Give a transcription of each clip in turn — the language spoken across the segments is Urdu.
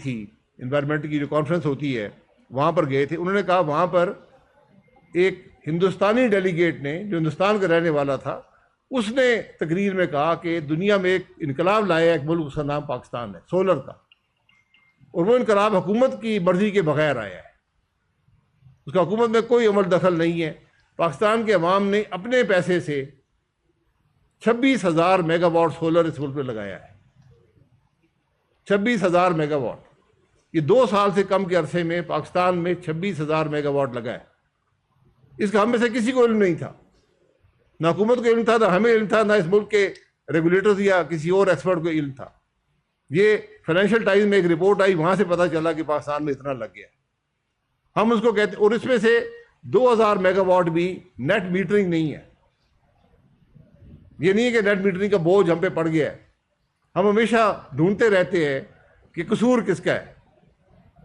تھی انوائرمنٹ کی جو کانفرنس ہوتی ہے وہاں پر گئے تھے. انہوں نے کہا وہاں پر ایک ہندوستانی ڈیلیگیٹ نے جو ہندوستان کا رہنے والا تھا اس نے تقریر میں کہا کہ دنیا میں ایک انقلاب لایا ایک ملک، اس کا نام پاکستان ہے سولر کا، اور وہ انقلاب حکومت کی مرضی کے بغیر آیا ہے، اس کا حکومت میں کوئی عمل دخل نہیں ہے. پاکستان کے عوام نے اپنے پیسے سے 26,000 میگا واٹ سولر اس ملک میں لگایا ہے. 26,000 میگا واٹ. یہ 2 سال سے کم کے عرصے میں پاکستان میں 26,000 میگا واٹ لگا ہے. اس کا ہم میں سے کسی کو علم نہیں تھا، نہ حکومت کو علم تھا، نہ ہمیں علم تھا، نہ اس ملک کے ریگولیٹرز یا کسی اور ایکسپرٹ کو علم تھا. یہ فائنینشیل ٹائمز میں ایک رپورٹ آئی، وہاں سے پتہ چلا کہ پاکستان میں اتنا لگ گیا. ہم اس کو کہتے، اور اس میں سے 2,000 میگا واٹ بھی نیٹ میٹرنگ نہیں ہے. یہ نہیں ہے کہ نیٹ میٹرنگ کا بوجھ ہم پہ پڑ گیا ہے. ہم ہمیشہ ڈھونڈتے رہتے ہیں کہ قصور کس کا ہے.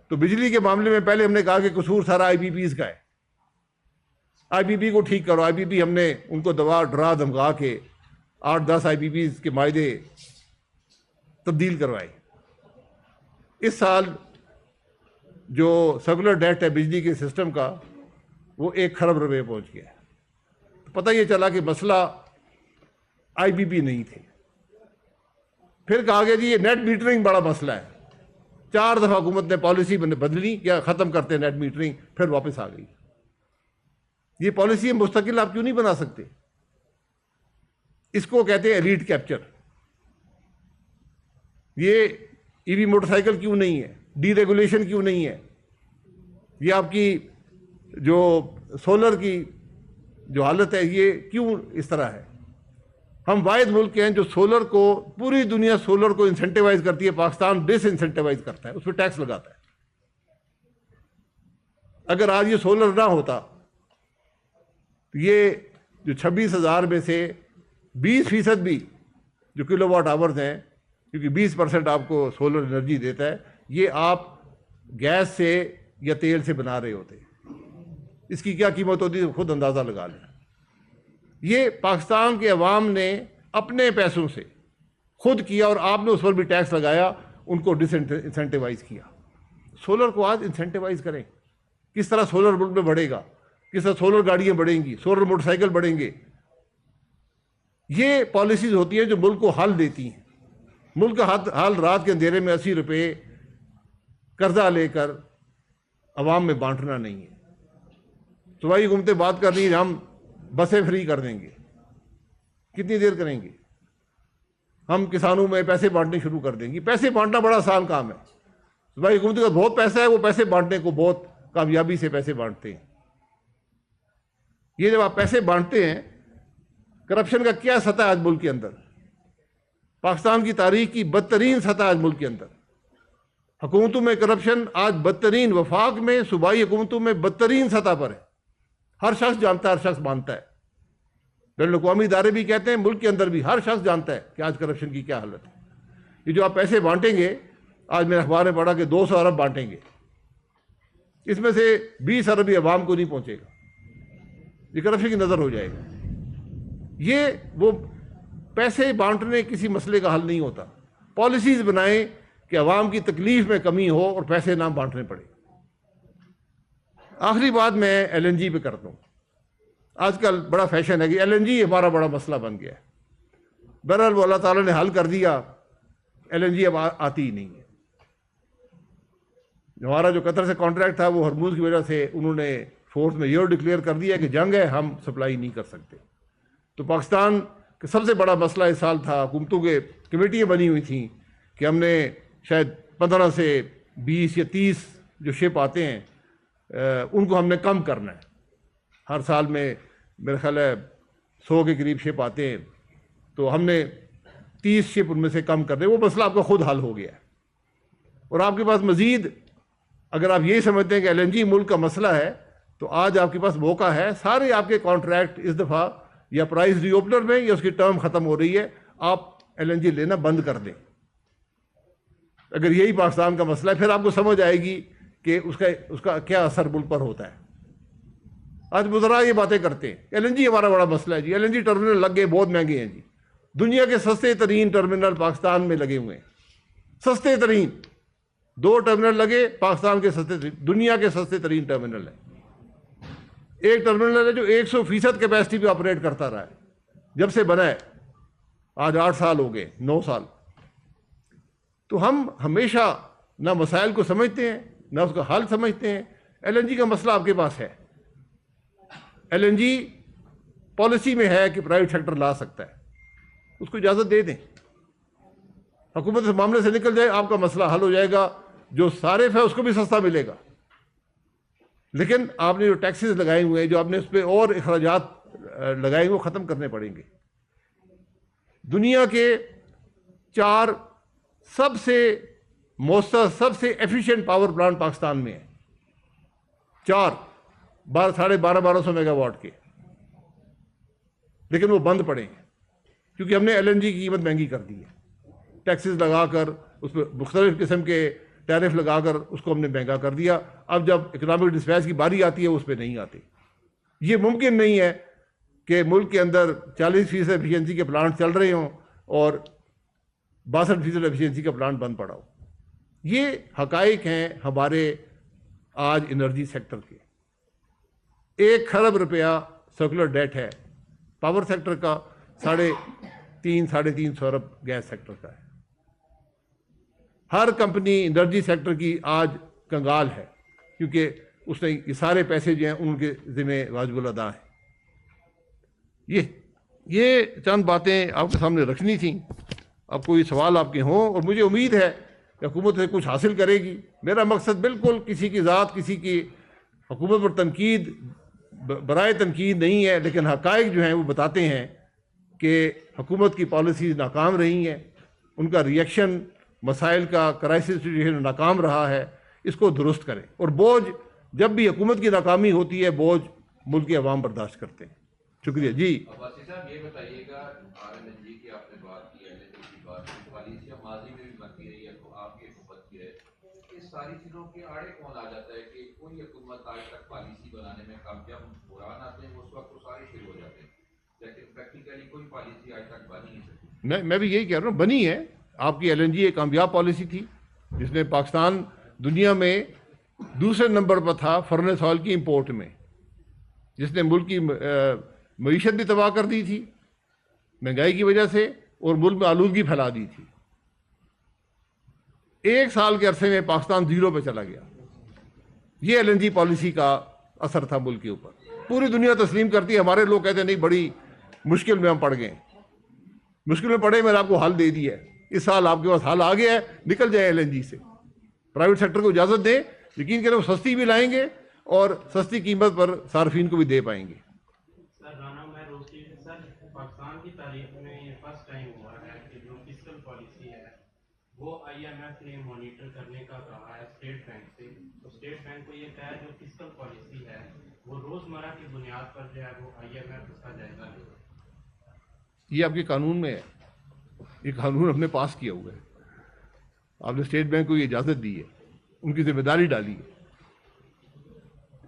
تو بجلی کے معاملے میں پہلے ہم نے کہا کہ قصور سارا آئی پی پیز کا ہے، آئی پی پی کو ٹھیک کرو. آئی پی پی ہم نے ان کو دوا ڈرا دھمکا کے 8-10 آئی پی پیز کے معاہدے تبدیل کروائے. اس سال جو سیکولر ڈیٹ ہے بجلی کے سسٹم کا وہ 1 خرب روپے پہنچ گیا ہے. پتہ یہ چلا کہ مسئلہ آئی پی پی نہیں تھے. پھر کہا گیا جی یہ نیٹ میٹرنگ بڑا مسئلہ ہے. 4 دفعہ حکومت نے پالیسی بدلی یا ختم کرتے نیٹ میٹرنگ، پھر واپس آ گئی. یہ پالیسی مستقل آپ کیوں نہیں بنا سکتے؟ اس کو کہتے ہیں ایلیٹ کیپچر. یہ ای وی موٹر سائیکل کیوں نہیں ہے؟ ڈی ریگولیشن کیوں نہیں ہے؟ یہ آپ کی جو سولر کی جو حالت ہے یہ کیوں اس طرح ہے؟ ہم واحد ملک ہیں جو سولر کو، پوری دنیا سولر کو انسینٹیوائز کرتی ہے، پاکستان ڈس انسینٹیوائز کرتا ہے، اس پہ ٹیکس لگاتا ہے. اگر آج یہ سولر نہ ہوتا یہ جو 26,000 میں سے 20% بھی جو کلو واٹ آورز ہیں، کیونکہ 20% آپ کو سولر انرجی دیتا ہے، یہ آپ گیس سے یا تیل سے بنا رہے ہوتے. اس کی کیا قیمت ہوتی ہے خود اندازہ لگا لیں. یہ پاکستان کے عوام نے اپنے پیسوں سے خود کیا اور آپ نے اس پر بھی ٹیکس لگایا، ان کو ڈس انسینٹیوائز کیا. سولر کو آج انسینٹیوائز کریں. کس طرح سولر ملک میں بڑھے گا، کس طرح سولر گاڑیاں بڑھیں گی، سولر موٹر سائیکل بڑھیں گے. یہ پالیسیز ہوتی ہیں جو ملک کو حل دیتی ہیں. ملک کا حل رات کے اندھیرے میں 80 روپے قرضہ لے کر عوام میں بانٹنا نہیں ہے. صوبائی حکومتیں بات کر رہی ہیں ہم بسیں فری کر دیں گے. کتنی دیر کریں گے؟ ہم کسانوں میں پیسے بانٹنے شروع کر دیں گے. پیسے بانٹنا بڑا آسان کام ہے. صوبائی حکومتوں کا بہت پیسہ ہے، وہ پیسے بانٹنے کو بہت کامیابی سے پیسے بانٹتے ہیں. یہ جب آپ پیسے بانٹتے ہیں، کرپشن کا کیا سطح آج ملک کے اندر، پاکستان کی تاریخ کی بدترین سطح آج ملک کے اندر. حکومتوں میں کرپشن آج بدترین، وفاق میں صوبائی حکومتوں میں بدترین سطح پر ہے. ہر شخص جانتا ہے، ہر شخص مانتا ہے. بین الاقوامی ادارے بھی کہتے ہیں، ملک کے اندر بھی ہر شخص جانتا ہے کہ آج کرپشن کی کیا حالت ہے. یہ جو آپ پیسے بانٹیں گے، آج میں اخبار میں پڑھا کہ 200 ارب بانٹیں گے، اس میں سے 20 ارب ہی عوام کو نہیں پہنچے گا. یہ کرپشن کی نظر ہو جائے گا. یہ وہ پیسے بانٹنے کسی مسئلے کا حل نہیں ہوتا. پالیسیز بنائیں کہ عوام کی تکلیف میں کمی ہو اور پیسے نہ بانٹنے پڑے. آخری بات میں ایل این جی پہ کرتا ہوں. آج کل بڑا فیشن ہے کہ ایل این جی ہمارا بڑا مسئلہ بن گیا ہے. بہرحال وہ اللہ تعالیٰ نے حل کر دیا، ایل این جی اب آتی ہی نہیں ہے. ہمارا جو قطر سے کانٹریکٹ تھا وہ ہرموز کی وجہ سے انہوں نے فورس میں یہ ڈکلیئر کر دیا کہ جنگ ہے، ہم سپلائی نہیں کر سکتے. تو پاکستان کا سب سے بڑا مسئلہ اس سال تھا، حکومتوں کے کمیٹیاں بنی ہوئی تھیں کہ ہم نے شاید 15 سے 20 یا 30 جو شپ آتے ہیں ان کو ہم نے کم کرنا ہے. ہر سال میں میرے خیال ہے 100 کے قریب شپ آتے ہیں، تو ہم نے 30 شپ ان میں سے کم کر دیں. وہ مسئلہ آپ کا خود حل ہو گیا ہے. اور آپ کے پاس مزید، اگر آپ یہی سمجھتے ہیں کہ ایل این جی ملک کا مسئلہ ہے، تو آج آپ کے پاس موقع ہے. سارے آپ کے کانٹریکٹ اس دفعہ یا پرائز ری اوپنر میں یا اس کی ٹرم ختم ہو رہی ہے، آپ ایل این جی لینا بند کر دیں. اگر یہی پاکستان کا مسئلہ ہے، پھر آپ کو سمجھ آئے گی کہ اس کا کیا اثر ملک پر ہوتا ہے. آج وزراء یہ باتیں کرتے ہیں ایل این جی ہمارا بڑا مسئلہ ہے جی، ایل این جی ٹرمینل لگ گئے، بہت مہنگے ہیں جی. دنیا کے سستے ترین ٹرمینل پاکستان میں لگے ہوئے ہیں، سستے ترین. 2 ٹرمینل لگے، پاکستان کے سستے، دنیا کے سستے ترین ٹرمینل ہے. ایک ٹرمینل ہے جو 100% کیپیسٹی پہ آپریٹ کرتا رہا ہے جب سے بنا ہے، آج 8 سال ہو گئے، 9 سال. تو ہم ہمیشہ نہ مسائل کو سمجھتے ہیں نہ اس کا حل سمجھتے ہیں. ایل این جی کا مسئلہ آپ کے پاس ہے، ایل این جی پالیسی میں ہے کہ پرائیویٹ سیکٹر لا سکتا ہے، اس کو اجازت دے دیں، حکومت اس معاملے سے نکل جائے، آپ کا مسئلہ حل ہو جائے گا. جو صارف ہے اس کو بھی سستا ملے گا. لیکن آپ نے جو ٹیکسز لگائے ہوئے ہیں، جو آپ نے اس پہ اور اخراجات لگائے ہوئے، وہ ختم کرنے پڑیں گے. دنیا کے 4 سب سے مؤثر، سب سے ایفیشینٹ پاور پلانٹ پاکستان میں ہیں، 4 1200 میگا واٹ کے، لیکن وہ بند پڑے ہیں کیونکہ ہم نے ایل این جی کی قیمت مہنگی کر دی ہے. ٹیکسز لگا کر، اس پہ مختلف قسم کے ٹیرف لگا کر اس کو ہم نے مہنگا کر دیا. اب جب اکنامک ڈسپیچ کی باری آتی ہے اس پہ نہیں آتے. یہ ممکن نہیں ہے کہ ملک کے اندر 40% ایفیشنسی کے پلانٹ چل رہے ہوں اور 62% ایفیشنسی کا پلانٹ بند پڑا ہو. یہ حقائق ہیں ہمارے آج انرجی سیکٹر کے. 1 خرب روپیہ سرکولر ڈیٹ ہے پاور سیکٹر کا، 3.5 ارب گیس سیکٹر کا ہے. ہر کمپنی انرجی سیکٹر کی آج کنگال ہے کیونکہ اس نے یہ سارے پیسے جو ہیں ان کے ذمہ واجب الادا ہیں. یہ چند باتیں آپ کے سامنے رکھنی تھیں. اب کوئی سوال آپ کے ہوں، اور مجھے امید ہے کہ حکومت سے کچھ حاصل کرے گی. میرا مقصد بالکل کسی کی ذات، کسی کی حکومت پر تنقید برائے تنقید نہیں ہے، لیکن حقائق جو ہیں وہ بتاتے ہیں کہ حکومت کی پالیسیز ناکام رہی ہیں، ان کا ریئیکشن مسائل کا کرائسس سچویشن ناکام رہا ہے. اس کو درست کریں، اور بوجھ جب بھی حکومت کی ناکامی ہوتی ہے بوجھ ملک کے عوام برداشت کرتے ہیں. شکریہ. جی عباسی صاحب یہ بتائیے گا، آر این ایل جی کی آپ نے بات کی، ایل این جی کی بات کی، پالیسیاں ماضی میں بھی بنتی رہی ہے تو آپ کی حکومت کی ہے. اس ساری چیزوں کے آڑے کون آ جاتا ہے کہ کوئی حکومت آج تک پالیسی بنانے میں کامیاب، قرآن آتے ہیں اس وقت تو سارے شروع ہو جاتے ہیں، لیکن پریکٹیکلی کوئی پالیسی آج تک بن ہی نہیں سکتی. میں بھی یہی کہہ رہا ہوں، بنی ہے. آپ کی ایل این جی ایک کامیاب پالیسی تھی جس نے پاکستان دنیا میں دوسرے نمبر پر تھا فرنس آئل کی امپورٹ میں، جس نے ملک کی معیشت بھی تباہ کر دی تھی مہنگائی کی وجہ سے، اور ملک میں آلودگی پھیلا دی تھی. 1 سال کے عرصے میں پاکستان 0 پہ چلا گیا. یہ ایل این جی پالیسی کا اثر تھا ملک کے اوپر. پوری دنیا تسلیم کرتی ہے، ہمارے لوگ کہتے ہیں نہیں بڑی مشکل میں ہم پڑ گئے. مشکل میں پڑے، میں نے آپ کو حل دے دیا ہے. اس سال آپ کے پاس حل آ گیا ہے، نکل جائے ایل این جی سے. پرائیویٹ سیکٹر کو اجازت دیں، یقین کریں وہ سستی بھی لائیں گے اور سستی قیمت پر صارفین کو بھی دے پائیں گے. پاکستان کی تاریخ میں یہ فرسٹ ٹائم ہوا ہے کہ جو فسکل پالیسی ہے وہ آئی ایم ایف نے مانیٹر کرنے کا کہا ہے اسٹیٹ بینک سے. تو اسٹیٹ بینک کو یہ کہا ہے جو فسکل پالیسی ہے وہ روزمرہ کی بنیاد پر جو ہے وہ آئی ایم ایف اس کا جائزہ لے. یہ آپ کے قانون میں ہے، یہ قانون ہم نے پاس کیا ہوا ہے. آپ نے اسٹیٹ بینک کو یہ اجازت دی ہے، ان کی ذمہ داری ڈالی ہے.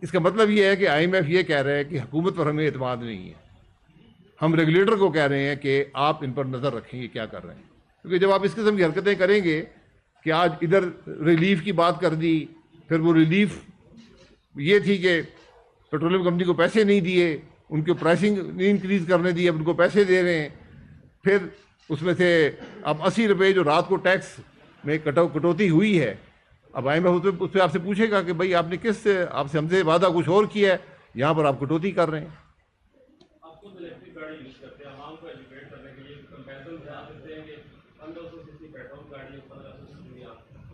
اس کا مطلب یہ ہے کہ آئی ایم ایف یہ کہہ رہا ہے کہ حکومت پر ہمیں اعتماد نہیں ہے. ہم ریگولیٹر کو کہہ رہے ہیں کہ آپ ان پر نظر رکھیں یہ کیا کر رہے ہیں. کیونکہ جب آپ اس قسم کی حرکتیں کریں گے کہ آج ادھر ریلیف کی بات کر دی، پھر وہ ریلیف یہ تھی کہ پیٹرولیم کمپنی کو پیسے نہیں دیے، ان کی پرائسنگ نہیں انکریز کرنے دی، اب ان کو پیسے دے رہے ہیں. پھر اس میں سے اب 80 روپے جو رات کو ٹیکس میں کٹوتی ہوئی ہے، اب آئی ایم ایف اس پہ آپ سے پوچھے گا کہ بھائی آپ نے کس سے، آپ سے ہم سے وعدہ کچھ اور کیا ہے، یہاں پر آپ کٹوتی کر رہے ہیں. الیکٹرک گاڑی یوز کرتے ہیں، عوام کو ایجوکیٹ کرنے کے لیے کمپیریزن بتا دیتے ہیں کہ 1500 سی سی پیٹرول گاڑی اور 1500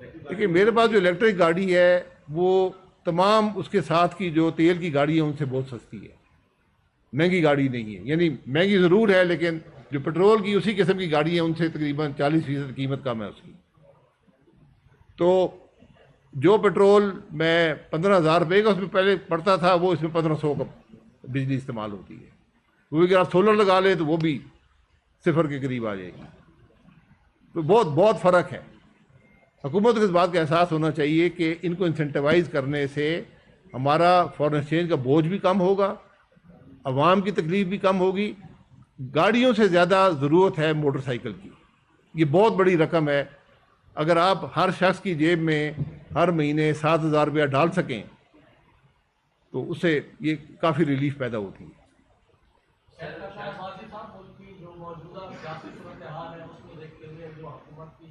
سی سی. دیکھیے میرے پاس جو الیکٹرک گاڑی ہے وہ تمام اس کے ساتھ کی جو تیل کی گاڑی ہے ان سے بہت سستی ہے، مہنگی گاڑی نہیں ہے. یعنی مہنگی ضرور ہے لیکن جو پیٹرول کی اسی قسم کی گاڑی ہے ان سے تقریباً 40% قیمت کم ہے اس کی. تو جو پیٹرول میں 15,000 روپے کا اس میں پہلے پڑتا تھا وہ اس میں 1500 کا بجلی استعمال ہوتی ہے. وہ اگر آپ سولر لگا لیں تو وہ بھی 0 کے قریب آ جائے گی. تو بہت فرق ہے. حکومت کو اس بات کا احساس ہونا چاہیے کہ ان کو انسینٹیوائز کرنے سے ہمارا فارن ایکسچینج کا بوجھ بھی کم ہوگا، عوام کی تکلیف بھی کم ہوگی. گاڑیوں سے زیادہ ضرورت ہے موٹر سائیکل کی. یہ بہت بڑی رقم ہے. اگر آپ ہر شخص کی جیب میں ہر مہینے 7,000 روپیہ ڈال سکیں تو اس سے یہ کافی ریلیف پیدا ہوتی ہے۔ ماضی صاحب ملک کی جو موجودہ سیاسی صورتحال ہے اس کو دیکھتے ہوئے جو حکومت کی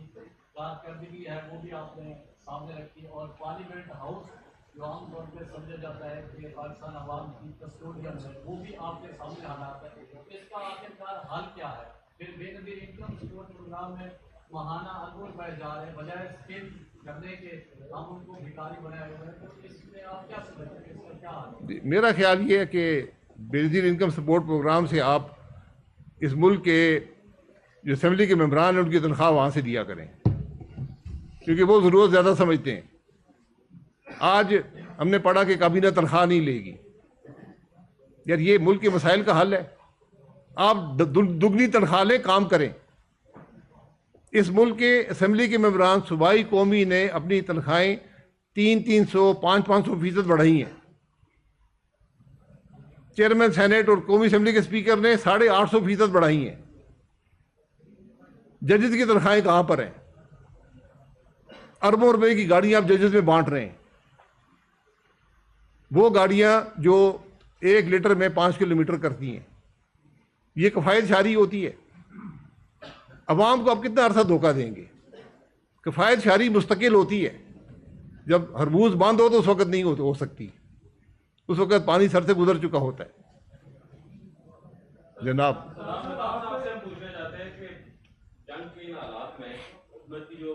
کارکردگی ہے وہ بھی آپ نے سامنے رکھی، اور پارلیمنٹ ہاؤس جو عام طور پہ سمجھا جاتا ہے کہ پاکستان عوام کی کسٹوڈین ہے، وہ بھی آپ کے سامنے حالات ہے۔ اس کا آخرکار حل کیا ہے؟ پھر بے نظیر انکم سپورٹ پروگرام میں ماہانہ انور پائے جا رہے ہیں بجائے اسکیم کرنے کے، ہم ان کو بھکاری بنائے ہوئے ہیں، تو اس میں آپ کیا سمجھتے ہیں، اس کا کیا حل ہے؟ میرا خیال یہ ہے کہ بے نظیر انکم سپورٹ پروگرام سے آپ اس ملک کے جو اسمبلی کے ممبران ہیں ان کی تنخواہ وہاں سے دیا کریں، کیونکہ وہ ضرورت زیادہ سمجھتے ہیں۔ آج ہم نے پڑھا کہ کابینہ تنخواہ نہیں لے گی، یار یہ ملک کے مسائل کا حل ہے؟ آپ دگنی تنخواہ لیں، کام کریں۔ اس ملک کے اسمبلی کے ممبران صوبائی قومی نے اپنی تنخواہیں 300 500% بڑھائی ہیں۔ چیئرمین سینیٹ اور قومی اسمبلی کے اسپیکر نے 850% بڑھائی ہیں۔ ججز کی تنخواہیں کہاں پر ہیں؟ اربوں روپے کی گاڑیاں آپ ججز میں بانٹ رہے ہیں، وہ گاڑیاں جو 1 لیٹر میں 5 کلومیٹر کرتی ہیں، یہ کفایت شاری ہوتی ہے۔ عوام کو آپ کتنا عرصہ دھوکہ دیں گے؟ کفایت شاری مستقل ہوتی ہے، جب ہرموز بند ہو تو اس وقت نہیں ہو سکتی، اس وقت پانی سر سے گزر چکا ہوتا ہے۔ جناب آپ سے ہم پوچھنا چاہتے ہیں کہ جنگ کے ان حالات میں حکومت کی جو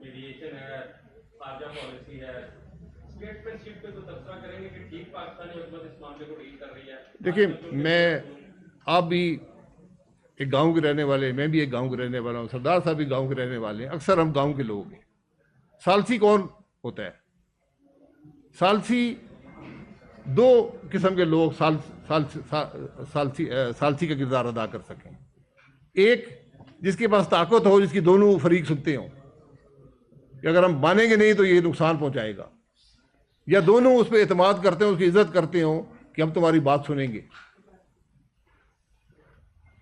میڈیشن ہے، خارجہ پالیسی ہے، اسٹیٹمنٹ پہ تو تبصرہ کریں گے کہ ٹھیک پاکستانی حکومت اس معاملے کو ڈیل کر رہی ہے؟ دیکھیں، آپ بھی ایک گاؤں کے رہنے والے، میں بھی ایک گاؤں کے رہنے والا ہوں، سردار صاحب بھی گاؤں کے رہنے والے ہیں، اکثر ہم گاؤں کے لوگ ہیں۔ ثالثی کون ہوتا ہے؟ ثالثی 2 قسم کے لوگ ثالثی کا کردار ادا کر سکیں۔ ایک جس کے پاس طاقت ہو، جس کی دونوں فریق سنتے ہوں کہ اگر ہم مانیں گے نہیں تو یہ نقصان پہنچائے گا، یا دونوں اس پہ اعتماد کرتے ہوں، اس کی عزت کرتے ہوں کہ ہم تمہاری بات سنیں گے۔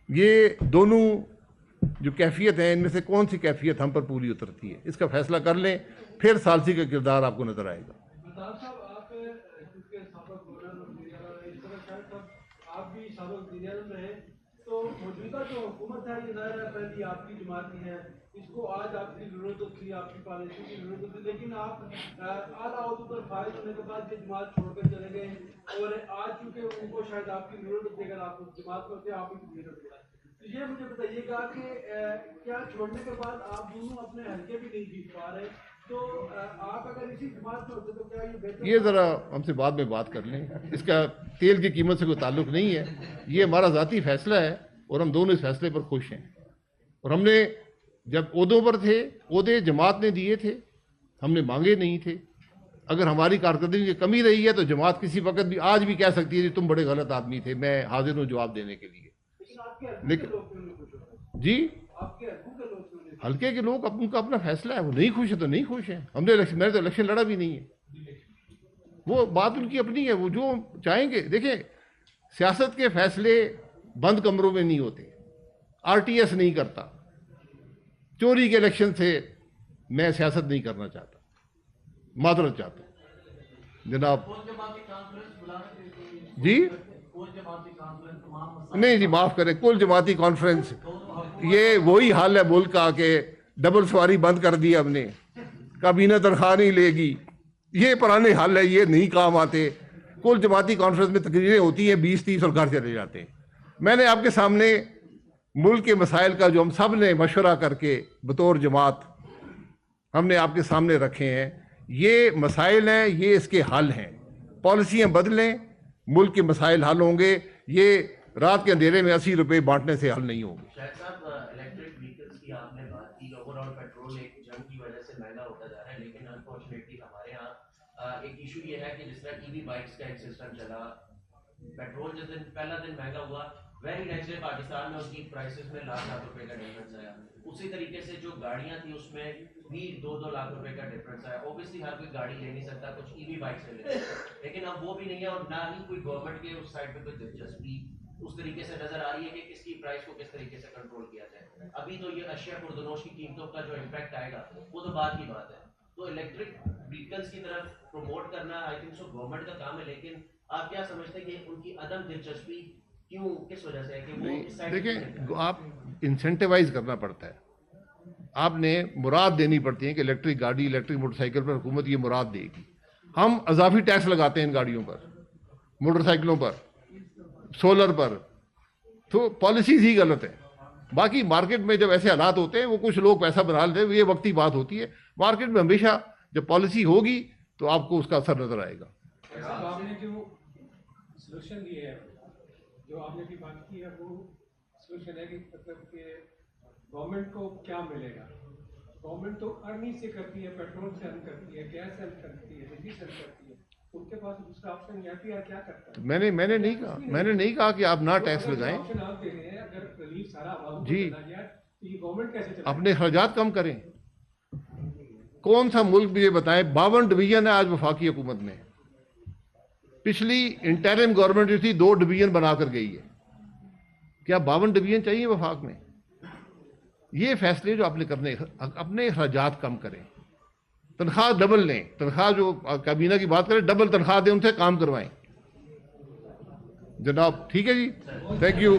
یہ دونوں جو کیفیت ہیں، ان میں سے کون سی کیفیت ہم پر پوری اترتی ہے، اس کا فیصلہ کر لیں، پھر ثالثی کا کردار آپ کو نظر آئے گا۔ آپ کیونکہ سابق گورنر وزیر اعلیٰ اس طرح شاید آپ بھی سابق وزیر اعظم رہے، تو موجودہ جو حکومت ہے یہ ظاہر ہے پہلی آپ کی جماعت کی ہے، اس کو آج آپ کی ضرورت تھی، آپ کی پالیسی کی ضرورت تھی، لیکن آپ اعلیٰ عہدوں پر فائز ہونے کے بعد یہ جماعت چھوڑ کر چلے گئے، اور آج چونکہ ان کو شاید آپ کی ضرورت ہوتی ہے، اگر آپ اس جماعت کو ہوتے آپ ہی کی ضرورت ہوتا ہے، تو یہ مجھے بتائیے گا کہ کیا چھوڑنے کے بعد آپ دونوں اپنے حلقے بھی نہیں جیت پا رہے؟ تو آپ اگر اسی جماعت میں ہوتے تو کیا یہ بہتر؟ یہ ذرا ہم سے بعد میں بات کر لیں، اس کا تیل کی قیمت سے کوئی تعلق نہیں ہے، یہ ہمارا ذاتی فیصلہ ہے اور ہم دونوں اس فیصلے پر خوش ہیں۔ اور ہم نے جب عہدوں پر تھے، عہدے جماعت نے دیے تھے، ہم نے مانگے نہیں تھے۔ اگر ہماری کارکردگی کی کمی رہی ہے تو جماعت کسی وقت بھی آج بھی کہہ سکتی ہے کہ تم بڑے غلط آدمی تھے، میں حاضر ہوں جواب دینے کے لیے۔ جی، حلقے کے لوگ ان کا اپنا فیصلہ ہے، وہ نہیں خوش ہے تو نہیں خوش ہیں۔ میں نے تو الیکشن لڑا بھی نہیں ہے، وہ بات ان کی اپنی ہے، وہ جو چاہیں گے۔ دیکھیں، سیاست کے فیصلے بند کمروں میں نہیں ہوتے، آر ٹی ایس نہیں کرتا۔ چوری کے الیکشن سے میں سیاست نہیں کرنا چاہتا، معذرت چاہتا ہوں جناب۔ جی نہیں جی، معاف کریں، کل جماعتی کانفرنس، یہ وہی حال ہے ملک کا کہ ڈبل سواری بند کر دی ہم نے، کابینہ تنخواہ نہیں لے گی، یہ پرانے حال ہے، یہ نہیں کام آتے۔ کل جماعتی کانفرنس میں تقریریں ہوتی ہیں 20-30 اور گھر چلے جاتے ہیں۔ میں نے آپ کے سامنے ملک کے مسائل کا جو ہم سب نے مشورہ کر کے بطور جماعت ہم نے آپ کے سامنے رکھے ہیں، یہ مسائل ہیں، یہ اس کے حل ہیں۔ پالیسیاں بدلیں، ملک کے مسائل حل ہوں گے، یہ رات کے اندھیرے میں 80 روپے بانٹنے سے حل نہیں ہوں گے۔ شاہد صاحب، الیکٹرک وہیکلس کی آپ نے بات کی، اوور آل پیٹرول ایک جنگ کی وجہ سے مہنگا ہوتا جا رہا ہے، لیکن انفارچونیٹلی ہمارے یہاں ایک ایشو یہ ہے کہ جس طرح ای وی بائکس کا ایک سسٹم چلا، پیٹرول جس دن پہلا دن مہنگا ہوا، ویری نیکسٹ ڈے پاکستان میں اس کی پرائسز میں لاکھ روپے کا ڈفرنس آیا۔ اسی طریقے سے جو گاڑیاں تھیں اس میں بھی 2-2 لاکھ روپے کا ڈفرنس آیا۔ اوبیسلی ہر کوئی گاڑی لے نہیں سکتا، کچھ ای وی بائکس لے لیتے ہیں، لیکن اب وہ بھی نہیں ہے، اور نہ ہی کوئی گورنمنٹ کے اس سائڈ پہ کوئی دلچسپی اس طریقے سے نظر آ رہی ہے کہ کس کی پرائس کو کس طریقے سے کنٹرول کیا جائے. ابھی تو یہ اشیاء پردنوش کی قیمتوں کا جو امپیکٹ آئے گا وہ تو بعد کی بات ہے. تو الیکٹرک وہیکلس کی طرف پروموٹ کرنا آئی تھنک سو گورنمنٹ کا کام ہے, لیکن آپ کیا سمجھتے ہیں کہ ان کی عدم دلچسپی کیوں, کس وجہ سے ہے کہ وہ اس سائڈ دیکھیں آپ انسینٹیوائز کرنا پڑتا ہے, آپ نے مراد دینی پڑتی ہے کہ الیکٹرک گاڑی الیکٹرک موٹر سائیکل پر حکومت یہ مراد دے گی. ہم اضافی ٹیکس لگاتے ہیں ان گاڑیوں پر, موٹر سائیکلوں پر, سولر پر, تو پالیسیز ہی غلط ہے. باقی مارکیٹ میں جب ایسے حالات ہوتے ہیں وہ کچھ لوگ پیسہ بنا لیتے ہیں, یہ وقتی بات ہوتی ہے. مارکیٹ میں ہمیشہ جب پالیسی ہوگی تو آپ کو اس کا اثر نظر آئے گا. آپ نے جو سولوشن دیے ہے, جو آپ نے بھی بات کی ہے, وہ سولوشن ہے کہ مطلب کہ گورنمنٹ کو کیا ملے گا. گورنمنٹ تو ارنی سے کرتی ہے, پیٹرول سے ارن کرتی ہے, گیس سے ارن کرتی ہے, بجلی سے ارن کرتی ہے. ان کے پاس دوسرا آپشن یا پھر کیا کرتا ہے؟ میں نے نہیں کہا کہ آپ نہ ٹیکس لگائیں. آپشن آپ دے رہے ہیں, اگر ریلیف سارا عوام کو جی. چلا گیا تو یہ گورنمنٹ کیسے چلے؟ اپنے اخراجات کم کریں. کون سا ملک بھی یہ بتائیں 52 ڈویژن ہے آج وفاقی حکومت میں. پچھلی انٹرم گورنمنٹ جو تھی 2 ڈویژن بنا کر گئی ہے. کیا 52 ڈویژن چاہیے وفاق میں؟ یہ فیصلے جو آپ نے کرنے, اپنے اخراجات کم کریں, تنخواہ ڈبل لیں, تنخواہ جو کابینہ کی بات کریں ڈبل تنخواہ دیں, ان سے کام کروائیں جناب. ٹھیک ہے جی, تھینک یو.